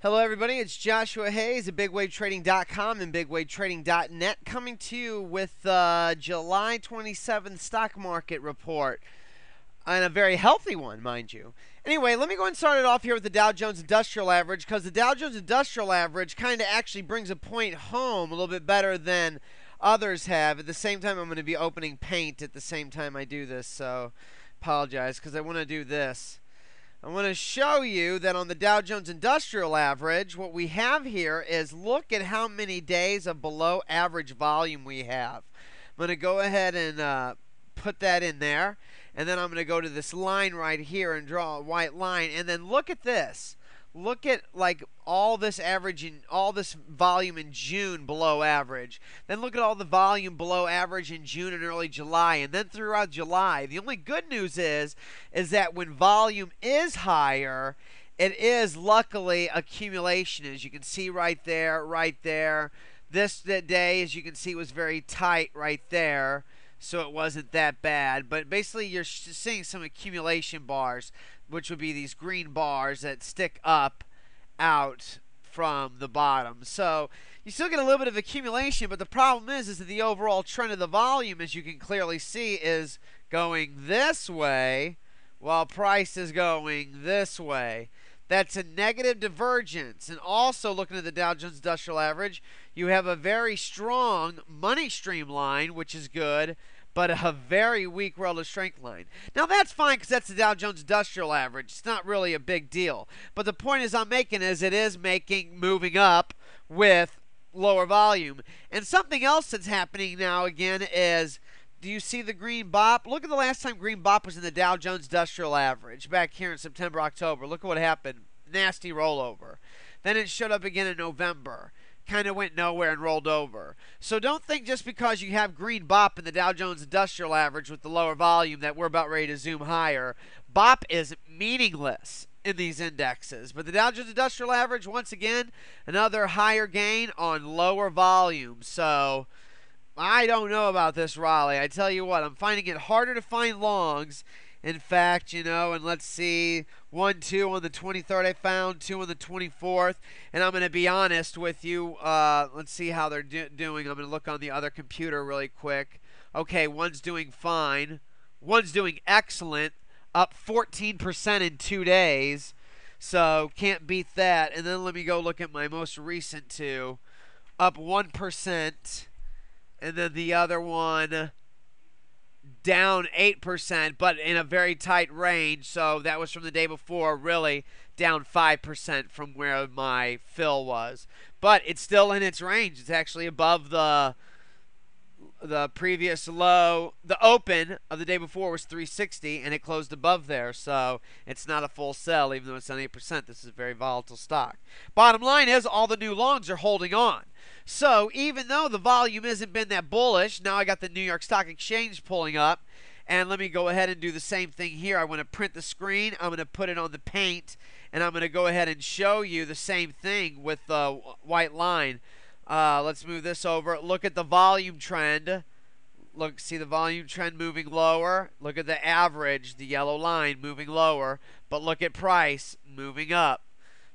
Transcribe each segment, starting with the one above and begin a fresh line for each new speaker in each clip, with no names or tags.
Hello, everybody. It's Joshua Hayes at BigWaveTrading.com and BigWaveTrading.net coming to you with July 27th stock market report, and a very healthy one, mind you. Anyway, let me go ahead and start it off here with the Dow Jones Industrial Average, because the Dow Jones Industrial Average kind of actually brings a point home a little bit better than others have. At the same time, I'm going to be opening Paint at the same time I do this, so apologize, because I want to do this. I want to show you that on the Dow Jones Industrial Average, what we have here is look at how many days of below average volume we have. I'm going to go ahead and put that in there. And then I'm going to go to this line right here and draw a white line. And then look at this. Look at like all this volume in June below average. Then look at all the volume below average in June and early July. And then throughout July. The only good news is that when volume is higher, it is luckily accumulation. As you can see right there. This day, as you can see, was very tight right there. So it wasn't that bad. But basically, you're seeing some accumulation bars, which would be these green bars that stick up out from the bottom. So you still get a little bit of accumulation, but the problem is that the overall trend of the volume, as you can clearly see, is going this way while price is going this way. That's a negative divergence. And also looking at the Dow Jones Industrial Average, you have a very strong money stream line, which is good, but a very weak relative strength line. Now that's fine because that's the Dow Jones Industrial Average. It's not really a big deal. But the point I'm making is it is moving up with lower volume. And something else that's happening now again is, do you see the green bop? Look at the last time green bop was in the Dow Jones Industrial Average back here in September, October. Look at what happened. Nasty rollover. Then it showed up again in November. Kind of went nowhere and rolled over. So don't think just because you have green bop in the Dow Jones Industrial Average with the lower volume that we're about ready to zoom higher. Bop is meaningless in these indexes. But the Dow Jones Industrial Average, once again, another higher gain on lower volume. So I don't know about this rally. I tell you what, I'm finding it harder to find longs. In fact, and let's see, 1, 2 on the 23rd I found, 2 on the 24th. And I'm going to be honest with you. Let's see how they're doing. I'm going to look on the other computer really quick. Okay, one's doing fine. One's doing excellent, up 14% in 2 days. So can't beat that. And then let me go look at my most recent two. Up 1%. And then the other one down 8%, but in a very tight range. So that was from the day before, really down 5% from where my fill was. But it's still in its range. It's actually above the previous low. The open of the day before was 360, and it closed above there. So it's not a full sell, even though it's down 8%. This is a very volatile stock. Bottom line is all the new longs are holding on. So even though the volume hasn't been that bullish, now I got the New York Stock Exchange pulling up. And let me go ahead and do the same thing here. I want to print the screen. I'm going to put it on the Paint. And I'm going to go ahead and show you the same thing with the white line. Let's move this over. Look at the volume trend. Look, see the volume trend moving lower. Look at the average, the yellow line moving lower. But look at price moving up.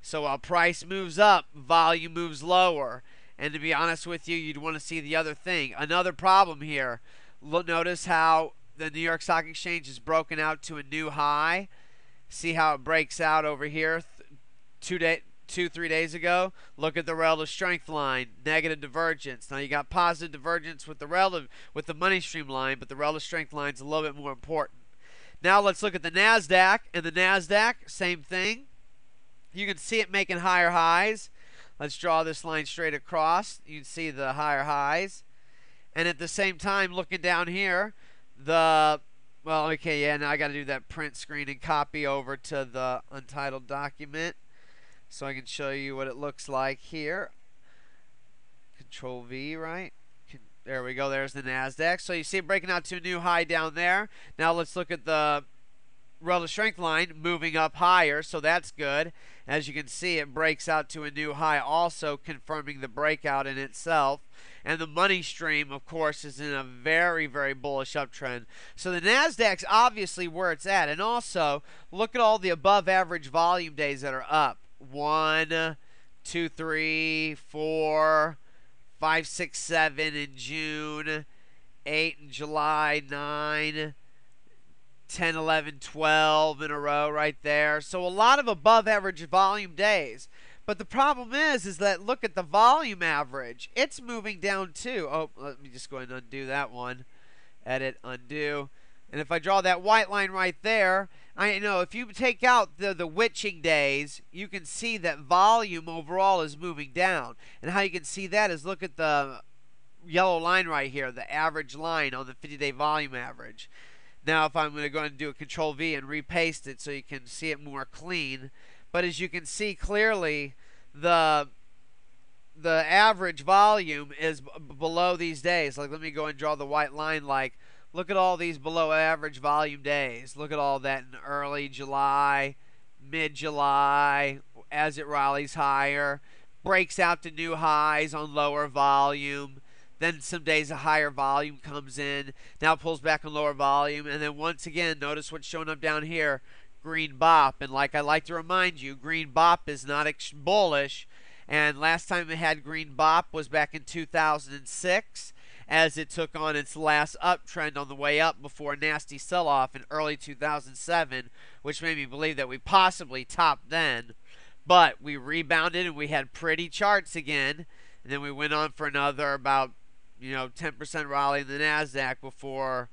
So while price moves up, volume moves lower. And to be honest with you, you'd want to see the other thing. Another problem here. Notice how the New York Stock Exchange is broken out to a new high. See how it breaks out over here 3 days ago. Look at the relative strength line, negative divergence. Now you got positive divergence with the money stream line, but the relative strength line is a little bit more important. Now let's look at the Nasdaq. And the Nasdaq, same thing. You can see it making higher highs. Let's draw this line straight across. You can see the higher highs. And at the same time, looking down here, now I got to do that print screen and copy over to the untitled document so I can show you what it looks like here. Control V, right? There we go. There's the Nasdaq. So you see it breaking out to a new high down there. Now let's look at the relative strength line moving up higher, so that's good. As you can see, it breaks out to a new high, also confirming the breakout in itself. And the money stream, of course, is in a very, very bullish uptrend. So the Nasdaq's obviously where it's at. And also, look at all the above average volume days that are up. 1, 2, 3, 4, 5, 6, 7 in June, 8 in July, 9, 10, 11, 12 in a row right there. So a lot of above average volume days. But the problem is that look at the volume average. It's moving down too. Oh, let me just go ahead and undo that one. Edit, undo. And if I draw that white line right there, I know if you take out the witching days, you can see that volume overall is moving down. And how you can see that is look at the yellow line right here, the average line on the 50-day volume average. Now if I'm going to go ahead and do a Control V and repaste it so you can see it more clean. But as you can see clearly, the average volume is below these days. Like, let me go and draw the white line. Like, look at all these below average volume days. Look at all that in early July, mid-July, as it rallies higher, breaks out to new highs on lower volume. Then some days a higher volume comes in. Now pulls back on lower volume. And then once again, notice what's showing up down here. Green Bop. And like I like to remind you, Green Bop is not bullish. And last time it had Green Bop was back in 2006 as it took on its last uptrend on the way up before a nasty sell-off in early 2007, which made me believe that we possibly topped then. But we rebounded and we had pretty charts again. And then we went on for another about 10% rally in the NASDAQ before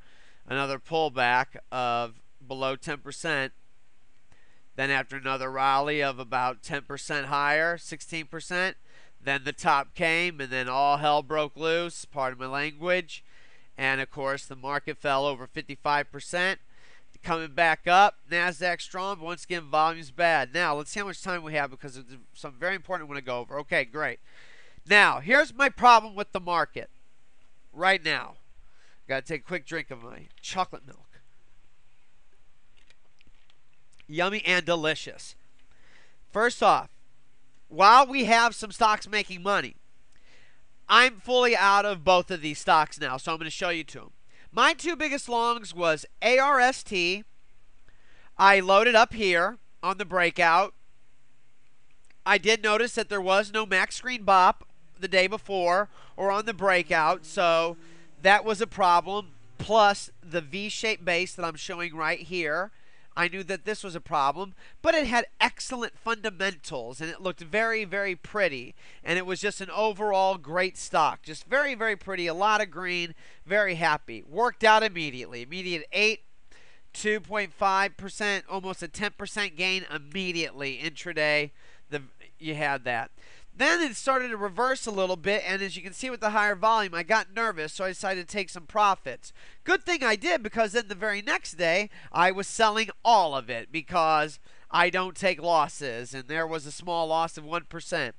another pullback of below 10%. Then after another rally of about 10% higher, 16%, then the top came and then all hell broke loose, pardon my language. And of course the market fell over 55%. Coming back up, NASDAQ strong, but once again volume's bad. Now let's see how much time we have because there's something very important I want to go over. Okay, great. Now here's my problem with the market right now. Got to take a quick drink of my chocolate milk. Yummy and delicious. First off, while we have some stocks making money, I'm fully out of both of these stocks now, so I'm going to show you to them. My two biggest longs was ARST. I loaded up here on the breakout. I did notice that there was no max screen bop the day before or on the breakout, so that was a problem. Plus the V-shaped base that I'm showing right here. I knew that this was a problem, but it had excellent fundamentals, and it looked very, very pretty. And it was just an overall great stock. Just very, very pretty, a lot of green, very happy. Worked out immediately. Immediate 8, 2.5%, almost a 10% gain immediately intraday. You had that. Then it started to reverse a little bit, and as you can see with the higher volume, I got nervous, so I decided to take some profits. Good thing I did, because then the very next day, I was selling all of it, because I don't take losses, and there was a small loss of 1%.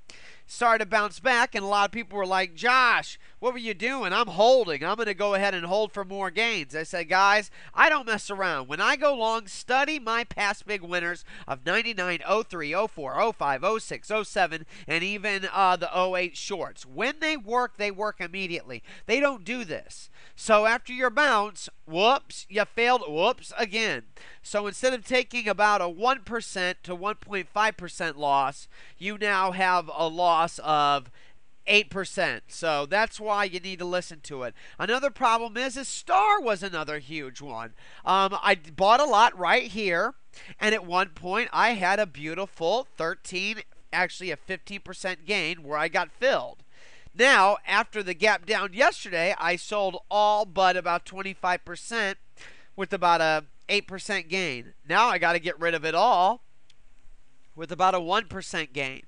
Started to bounce back, and a lot of people were like, Josh, what were you doing? I'm holding. I'm going to go ahead and hold for more gains. I said, guys, I don't mess around. When I go long, study my past big winners of 99, 03, 04, 05, 06, 07, and even the 08 shorts. When they work immediately. They don't do this. So after your bounce, whoops, you failed, whoops, again. So instead of taking about a 1% to 1.5% loss, you now have a loss of 8%. So that's why you need to listen to it. Another problem is Star was another huge one. I bought a lot right here, and at one point I had a beautiful 13, actually a 15% gain where I got filled. Now, after the gap down yesterday, I sold all but about 25% with about a 8% gain. Now I got to get rid of it all with about a 1% gain.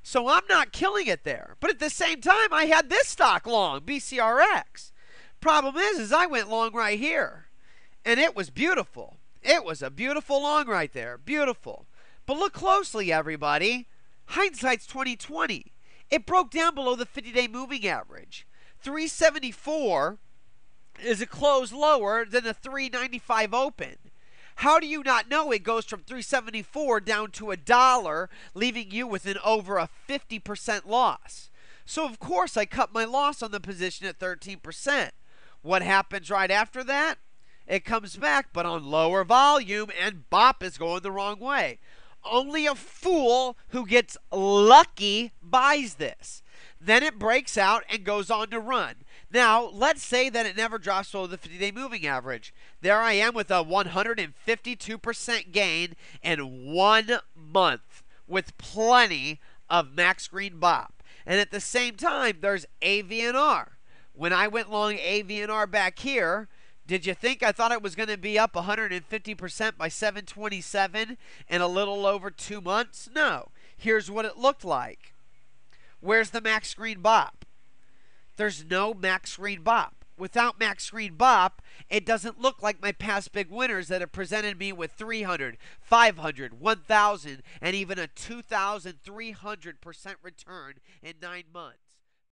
So I'm not killing it there. But at the same time, I had this stock long, BCRX. Problem is I went long right here. And it was beautiful. It was a beautiful long right there. Beautiful. But look closely, everybody. Hindsight's 20/20. It broke down below the 50-day moving average. 374 is a close lower than the 395 open. How do you not know it goes from 374 down to $1, leaving you with an over a 50% loss? So of course I cut my loss on the position at 13%. What happens right after that? It comes back, but on lower volume, and BOP is going the wrong way. Only a fool who gets lucky buys this. Then it breaks out and goes on to run. Now, let's say that it never drops below the 50-day moving average. There I am with a 152% gain in 1 month with plenty of max green bop. And at the same time, there's AVNR. When I went long AVNR back here, did you think I thought it was going to be up 150% by 727 in a little over 2 months? No. Here's what it looked like. Where's the max green bop? There's no max green bop. Without max green bop, it doesn't look like my past big winners that have presented me with 300, 500, 1,000, and even a 2,300% return in 9 months.